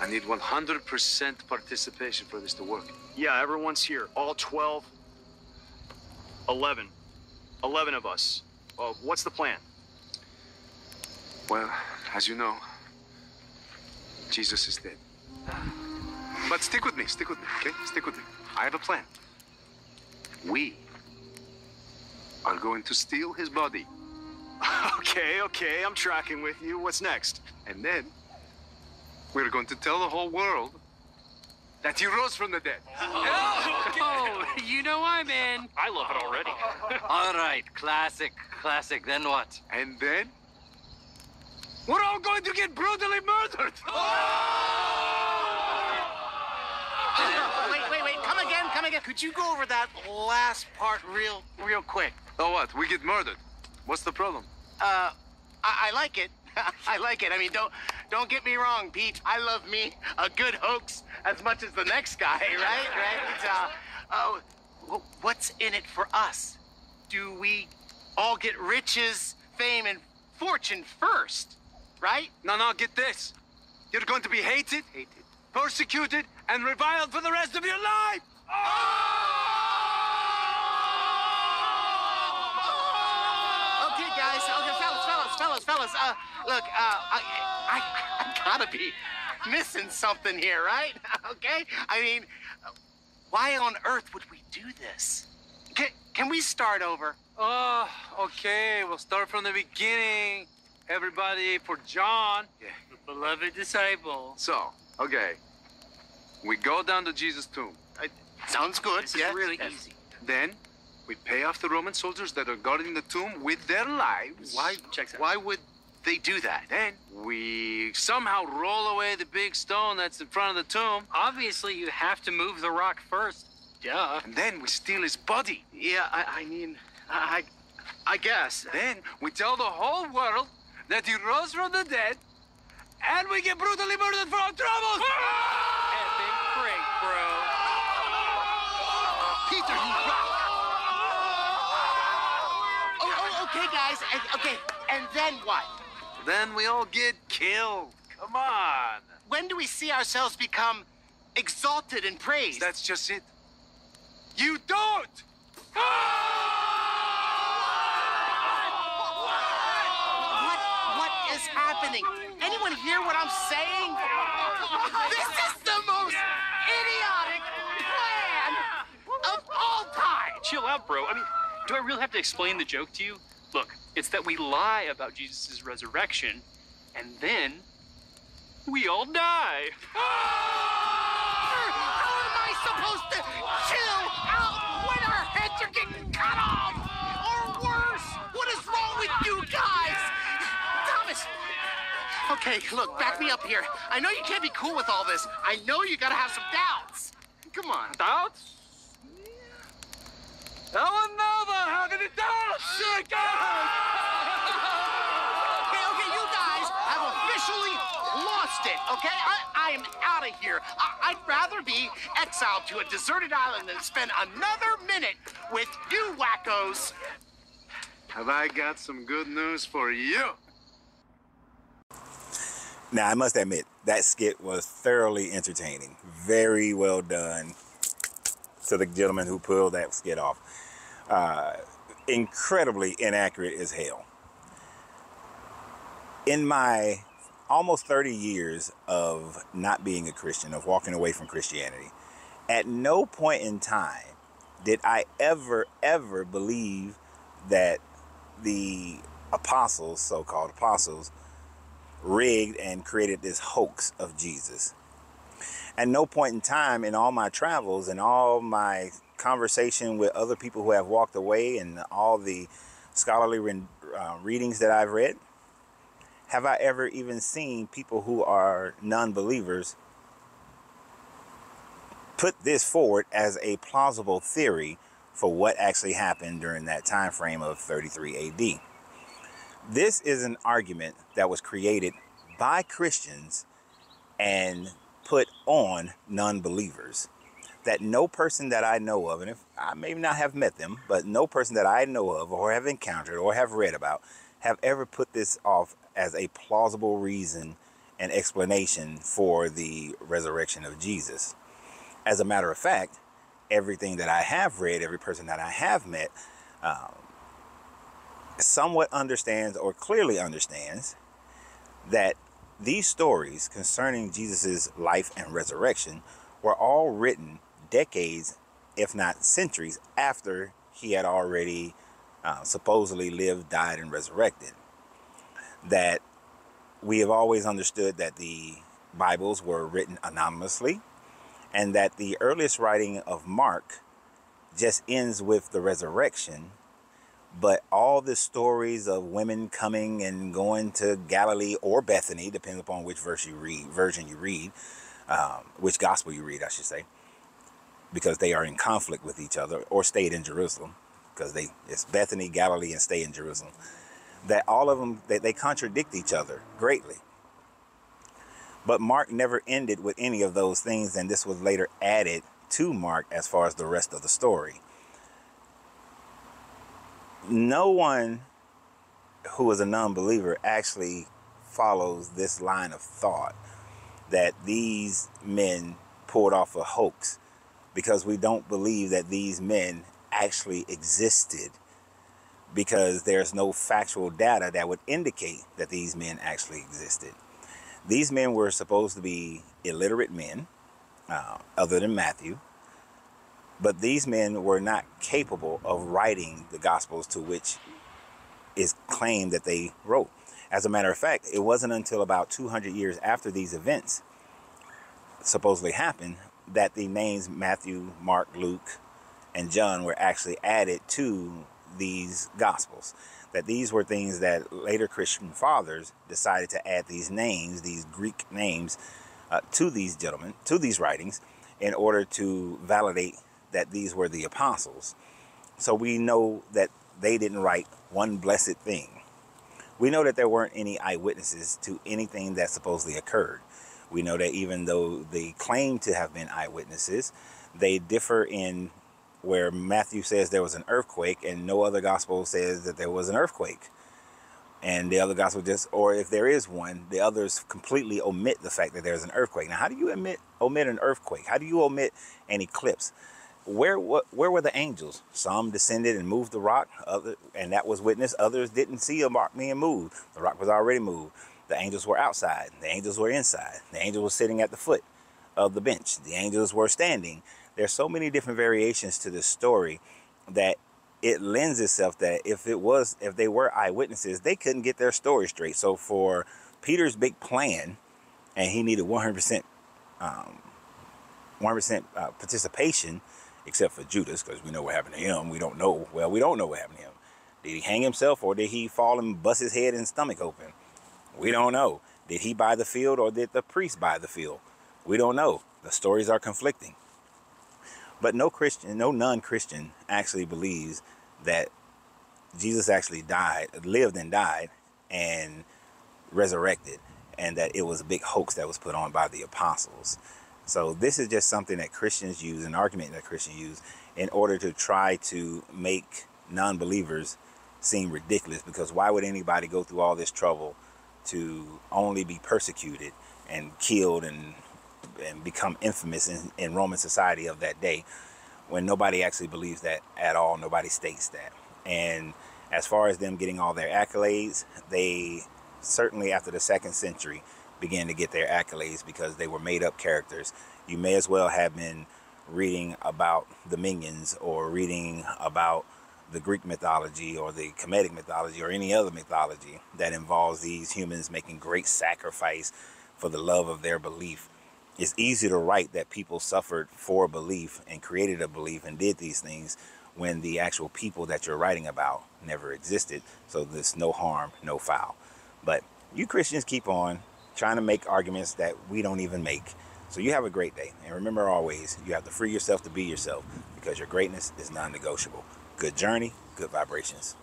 I need 100% participation for this to work. Yeah, everyone's here. All 12. 11. 11 of us. What's the plan? Well, as you know, Jesus is dead. But stick with me, okay? Stick with me. I have a plan. We are going to steal his body. Okay, I'm tracking with you. What's next? And then we're going to tell the whole world that he rose from the dead. Oh, you know I'm in. I love it already. All right, classic. Then what? And then we're all going to get brutally murdered. Wait, come again. Could you go over that last part real quick? Oh, what? We get murdered. What's the problem? I like it. I like it. I mean, don't get me wrong, Pete. I love me a good hoax as much as the next guy, right? What's in it for us? Do we all get riches, fame, and fortune first, right? No, get this. You're going to be hated, persecuted, and reviled for the rest of your life. Okay, guys. Okay, fellas. Look, I gotta be missing something here, right? Okay? I mean, why on earth would we do this? Can we start over? Oh, okay. We'll start from the beginning. Everybody for John, the beloved disciple. So, okay. We go down to Jesus' tomb. Sounds good. This is really easy. Then we pay off the Roman soldiers that are guarding the tomb with their lives. Why would they do that? Then we somehow roll away the big stone that's in front of the tomb. Obviously, you have to move the rock first. Duh. And then we steal his body. Yeah, I mean, I guess. Then we tell the whole world that he rose from the dead, and we get brutally murdered for our troubles. Epic break, bro. Peter, you rock. Okay, guys. Okay, and then what? Then we all get killed. Come on. When do we see ourselves become exalted and praised? That's just it. You don't! What is happening? Anyone hear what I'm saying? This is the most idiotic plan of all time! Chill out, bro. I mean, do I really have to explain the joke to you? Look, it's that we lie about Jesus' resurrection, and then we all die. How am I supposed to chill out when our heads are getting cut off? Or worse, what is wrong with you guys? Thomas! Okay, look, back me up here. I know you can't be cool with all this. I know you gotta have some doubts. Come on. Doubts? Oh, no, how can it doubts? Okay, you guys have officially lost it, okay? I am out of here. I'd rather be exiled to a deserted island than spend another minute with you wackos. Have I got some good news for you? Now, I must admit, that skit was thoroughly entertaining. Very well done to the gentleman who pulled that skit off. Incredibly inaccurate as hell. In my almost 30 years of not being a Christian, of walking away from Christianity, at no point in time did I ever believe that the apostles, so-called apostles, rigged and created this hoax of Jesus. At no point in time in all my travels and all my conversation with other people who have walked away and all the scholarly readings that I've read, have I ever even seen people who are non-believers put this forward as a plausible theory for what actually happened during that time frame of 33 AD. This is an argument that was created by Christians and put on non-believers, that no person that I know of, and if I may not have met them, but no person that I know of or have encountered or have read about have ever put this off as a plausible reason an explanation for the resurrection of Jesus. As a matter of fact, everything that I have read, every person that I have met, somewhat understands or clearly understands that these stories concerning Jesus's life and resurrection were all written decades, if not centuries, after he had already supposedly lived, died, and resurrected. That we have always understood that the Bibles were written anonymously, and that the earliest writing of Mark just ends with the resurrection. But all the stories of women coming and going to Galilee or Bethany, depending upon which version you read, which gospel you read, I should say, because they are in conflict with each other, or stayed in Jerusalem, because it's Bethany, Galilee, and stay in Jerusalem. That all of them, they contradict each other greatly. But Mark never ended with any of those things, and this was later added to Mark as far as the rest of the story. No one who is a non-believer actually follows this line of thought that these men pulled off a hoax, because we don't believe that these men actually existed, because there's no factual data that would indicate that these men actually existed. These men were supposed to be illiterate men, other than Matthew, but these men were not capable of writing the Gospels to which is claimed that they wrote. As a matter of fact, it wasn't until about 200 years after these events supposedly happened that the names Matthew, Mark, Luke, and John were actually added to these Gospels. That these were things that later Christian fathers decided to add these names, these Greek names, to these gentlemen, to these writings, in order to validate that these were the apostles. So we know that they didn't write one blessed thing. We know that there weren't any eyewitnesses to anything that supposedly occurred. We know that even though they claim to have been eyewitnesses, they differ in where Matthew says there was an earthquake and no other gospel says that there was an earthquake. And the other gospel or if there is one, the others completely omit the fact that there's an earthquake. Now, how do you omit an earthquake? How do you omit an eclipse? Where were the angels? Some descended and moved the rock, and that was witnessed. Others didn't see a rock being moved. The rock was already moved. The angels were outside. The angels were inside. The angel was sitting at the foot of the bench. The angels were standing. There's so many different variations to this story that it lends itself that if they were eyewitnesses, they couldn't get their story straight. So for Peter's big plan, and he needed 100% participation, except for Judas, because we know what happened to him. We don't know what happened to him. Did he hang himself, or did he fall and bust his head and stomach open? We don't know. Did he buy the field, or did the priest buy the field? We don't know. The stories are conflicting. But no non-Christian actually believes that Jesus actually lived and died and resurrected, and that it was a big hoax that was put on by the apostles. So this is just something that Christians use, an argument that Christians use, in order to try to make non-believers seem ridiculous. Because why would anybody go through all this trouble to only be persecuted and killed and become infamous in Roman society of that day, when nobody actually believes that at all? Nobody states that. And as far as them getting all their accolades, they certainly after the 2nd century began to get their accolades because they were made up characters. You may as well have been reading about the Minions, or reading about the Greek mythology or the Kemetic mythology or any other mythology that involves these humans making great sacrifice for the love of their belief. It's easy to write that people suffered for belief and created a belief and did these things, when the actual people that you're writing about never existed. So there's no harm, no foul. But you Christians keep on trying to make arguments that we don't even make. So you have a great day. And remember always, you have to free yourself to be yourself, because your greatness is non-negotiable. Good journey, good vibrations.